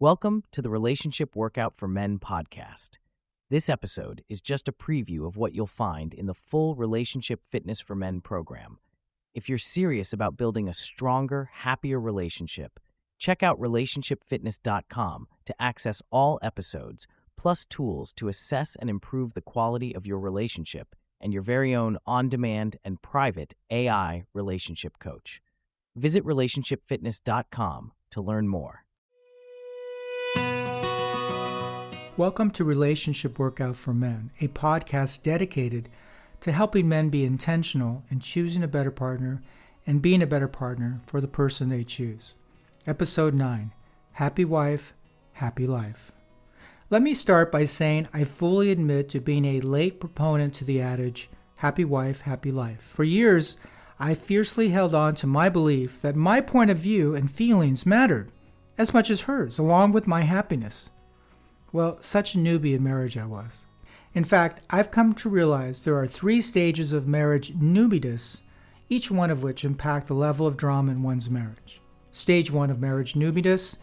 Welcome to the Relationship Workout for Men podcast. This episode is just a preview of what you'll find in the full Relationship Fitness for Men program. If you're serious about building a stronger, happier relationship, check out relationshipfitness.com to access all episodes, plus tools to assess and improve the quality of your relationship and your very own on-demand and private AI relationship coach. Visit relationshipfitness.com to learn more. Welcome to Relationship Workout for Men, a podcast dedicated to helping men be intentional in choosing a better partner and being a better partner for the person they choose. Episode 9, Happy Wife, Happy Life. Let me start by saying I fully admit to being a late proponent to the adage, happy wife, happy life. For years, I fiercely held on to my belief that my point of view and feelings mattered as much as hers, along with my happiness. Well, such a newbie in marriage I was. In fact, I've come to realize there are 3 stages of marriage newbie-ness, each one of which impact the level of drama in one's marriage. Stage 1 of marriage newbie-ness,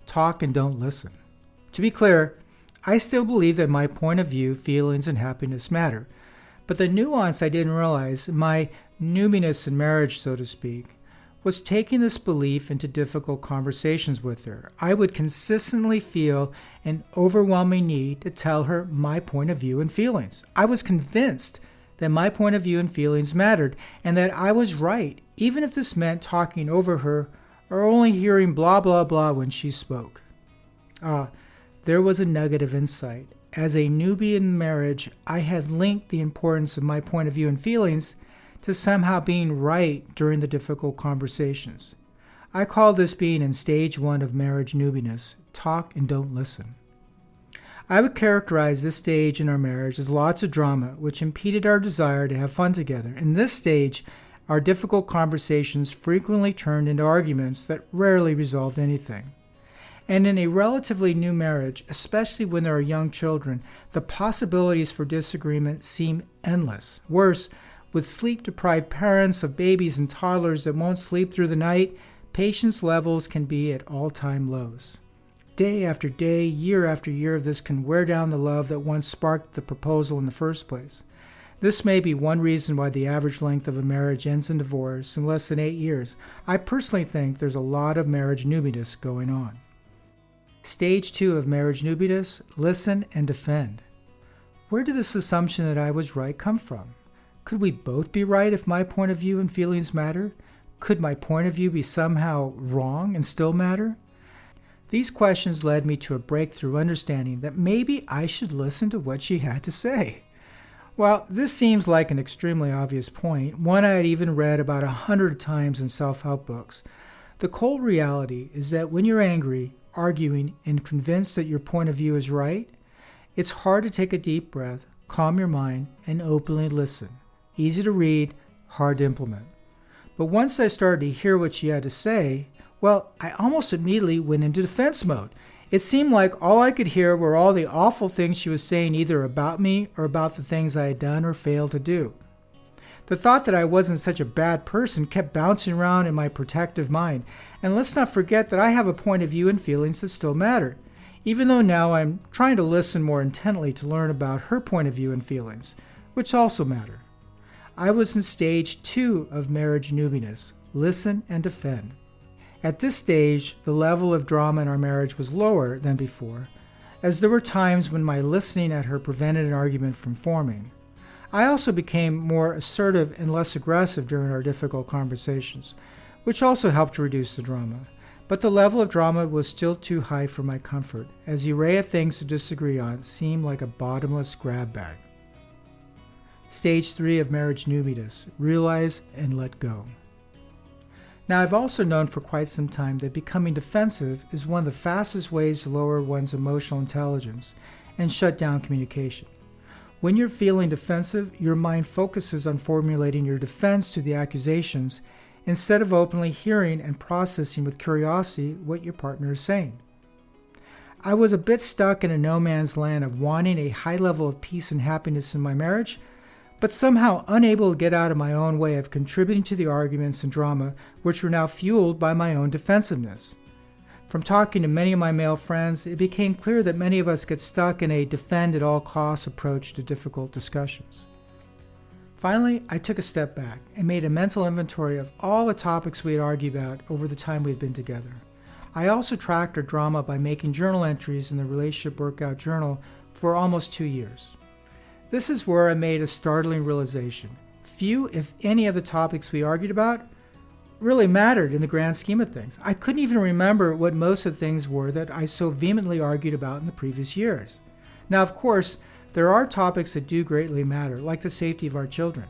talk and don't listen. To be clear, I still believe that my point of view, feelings, and happiness matter. But the nuance I didn't realize, my newbie-ness in marriage, so to speak, was taking this belief into difficult conversations with her. I would consistently feel an overwhelming need to tell her my point of view and feelings. I was convinced that my point of view and feelings mattered and that I was right, even if this meant talking over her or only hearing blah, blah, blah when she spoke. There was a nugget of insight. As a newbie in marriage, I had linked the importance of my point of view and feelings to somehow being right during the difficult conversations. I call this being in stage 1 of marriage newbie-ness, talk and don't listen. I would characterize this stage in our marriage as lots of drama, which impeded our desire to have fun together. In this stage, our difficult conversations frequently turned into arguments that rarely resolved anything. And in a relatively new marriage, especially when there are young children, the possibilities for disagreement seem endless. Worse, with sleep-deprived parents of babies and toddlers that won't sleep through the night, patience levels can be at all-time lows. Day after day, year after year of this can wear down the love that once sparked the proposal in the first place. This may be one reason why the average length of a marriage ends in divorce in less than 8 years. I personally think there's a lot of marriage newbie-ness going on. Stage 2 of marriage newbie-ness, listen and defend. Where did this assumption that I was right come from? Could we both be right if my point of view and feelings matter? Could my point of view be somehow wrong and still matter? These questions led me to a breakthrough understanding that maybe I should listen to what she had to say. Well, this seems like an extremely obvious point, one I had even read about 100 times in self-help books. The cold reality is that when you're angry, arguing, and convinced that your point of view is right, it's hard to take a deep breath, calm your mind, and openly listen. Easy to read, hard to implement. But once I started to hear what she had to say, well, I almost immediately went into defense mode. It seemed like all I could hear were all the awful things she was saying either about me or about the things I had done or failed to do. The thought that I wasn't such a bad person kept bouncing around in my protective mind. And let's not forget that I have a point of view and feelings that still matter, even though now I'm trying to listen more intently to learn about her point of view and feelings, which also matter. I was in stage 2 of marriage newbie-ness, listen and defend. At this stage, the level of drama in our marriage was lower than before, as there were times when my listening at her prevented an argument from forming. I also became more assertive and less aggressive during our difficult conversations, which also helped to reduce the drama. But the level of drama was still too high for my comfort, as the array of things to disagree on seemed like a bottomless grab bag. Stage 3 of marriage newbie-ness, realize and let go. Now, I've also known for quite some time that becoming defensive is one of the fastest ways to lower one's emotional intelligence and shut down communication. When you're feeling defensive, your mind focuses on formulating your defense to the accusations instead of openly hearing and processing with curiosity what your partner is saying. I was a bit stuck in a no man's land of wanting a high level of peace and happiness in my marriage, but somehow unable to get out of my own way of contributing to the arguments and drama which were now fueled by my own defensiveness. From talking to many of my male friends, it became clear that many of us get stuck in a defend-at-all-costs approach to difficult discussions. Finally, I took a step back and made a mental inventory of all the topics we had argued about over the time we had been together. I also tracked our drama by making journal entries in the Relationship Workout Journal for almost 2 years. This is where I made a startling realization. Few, if any, of the topics we argued about really mattered in the grand scheme of things. I couldn't even remember what most of the things were that I so vehemently argued about in the previous years. Now, of course, there are topics that do greatly matter, like the safety of our children.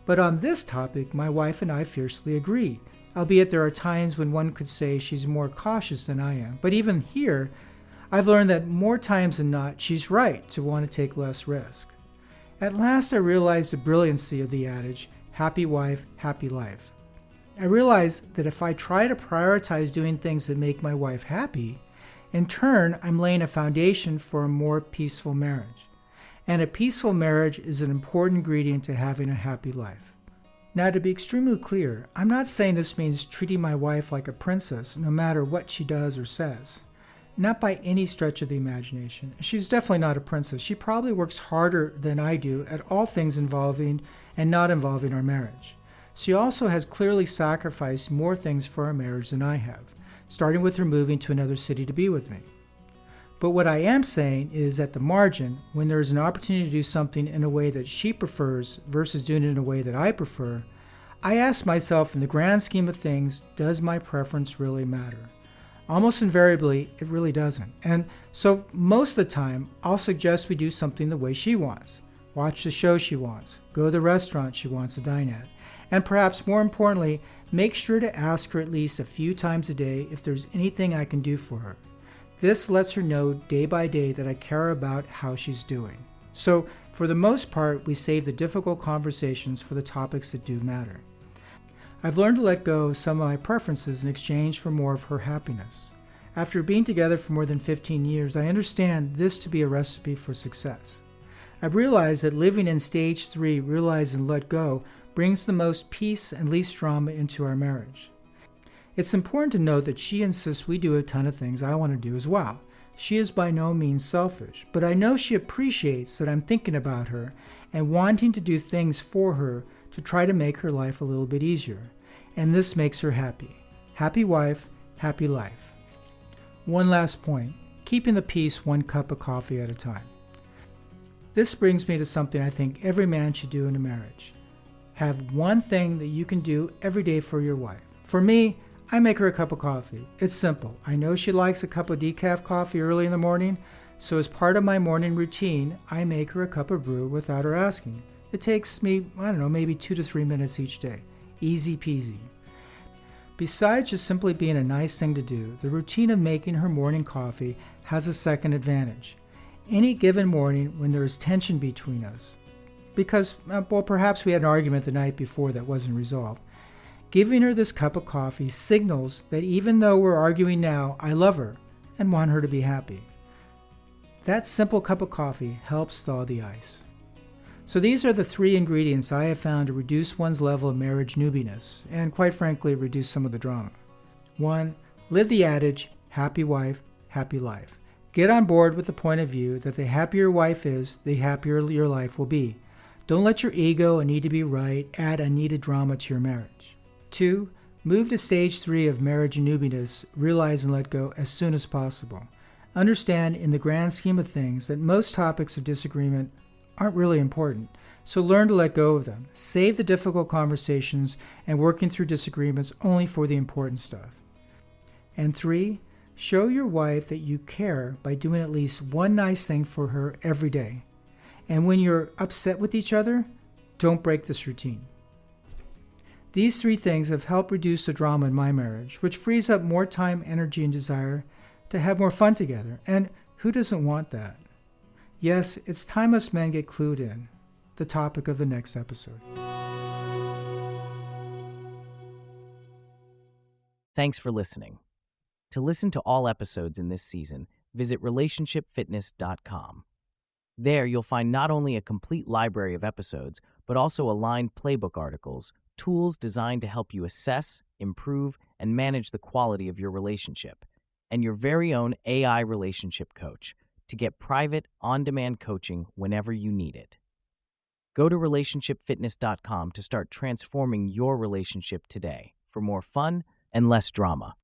But on this topic, my wife and I fiercely agree, albeit there are times when one could say she's more cautious than I am. But even here, I've learned that more times than not, she's right to want to take less risk. At last, I realized the brilliancy of the adage, happy wife, happy life. I realized that if I try to prioritize doing things that make my wife happy, in turn, I'm laying a foundation for a more peaceful marriage. And a peaceful marriage is an important ingredient to having a happy life. Now, to be extremely clear, I'm not saying this means treating my wife like a princess no matter what she does or says. Not by any stretch of the imagination. She's definitely not a princess. She probably works harder than I do at all things involving and not involving our marriage. She also has clearly sacrificed more things for our marriage than I have, starting with her moving to another city to be with me. But what I am saying is at the margin, when there is an opportunity to do something in a way that she prefers versus doing it in a way that I prefer, I ask myself, in the grand scheme of things, does my preference really matter? Almost invariably, it really doesn't. And so most of the time, I'll suggest we do something the way she wants. Watch the show she wants, go to the restaurant she wants to dine at, and perhaps more importantly, make sure to ask her at least a few times a day if there's anything I can do for her. This lets her know day by day that I care about how she's doing. So, for the most part, we save the difficult conversations for the topics that do matter. I've learned to let go of some of my preferences in exchange for more of her happiness. After being together for more than 15 years, I understand this to be a recipe for success. I've realized that living in stage 3, realize and let go, brings the most peace and least drama into our marriage. It's important to note that she insists we do a ton of things I want to do as well. She is by no means selfish, but I know she appreciates that I'm thinking about her and wanting to do things for her to try to make her life a little bit easier. And this makes her happy. Happy wife, happy life. One last point, keeping the peace 1 cup of coffee at a time. This brings me to something I think every man should do in a marriage. Have one thing that you can do every day for your wife. For me, I make her a cup of coffee. It's simple. I know she likes a cup of decaf coffee early in the morning, so as part of my morning routine, I make her a cup of brew without her asking. It takes me, maybe 2 to 3 minutes each day. Easy peasy. Besides just simply being a nice thing to do, the routine of making her morning coffee has a second advantage. Any given morning when there is tension between us, because, perhaps we had an argument the night before that wasn't resolved, giving her this cup of coffee signals that even though we're arguing now, I love her and want her to be happy. That simple cup of coffee helps thaw the ice. So these are the 3 ingredients I have found to reduce one's level of marriage newbie-ness, and quite frankly, reduce some of the drama. 1. Live the adage, happy wife, happy life. Get on board with the point of view that the happier your wife is, the happier your life will be. Don't let your ego and need to be right add unneeded drama to your marriage. 2. Move to stage 3 of marriage newbie-ness, realize and let go as soon as possible. Understand in the grand scheme of things that most topics of disagreement aren't really important, so learn to let go of them. Save the difficult conversations and working through disagreements only for the important stuff. And 3. Show your wife that you care by doing at least one nice thing for her every day. And when you're upset with each other, don't break this routine. These 3 things have helped reduce the drama in my marriage, which frees up more time, energy, and desire to have more fun together. And who doesn't want that? Yes, it's time us men get clued in. The topic of the next episode. Thanks for listening. To listen to all episodes in this season, visit relationshipfitness.com. There, you'll find not only a complete library of episodes, but also aligned playbook articles, tools designed to help you assess, improve, and manage the quality of your relationship. and your very own AI relationship coach to get private, on-demand coaching whenever you need it. Go to relationshipfitness.com to start transforming your relationship today for more fun and less drama.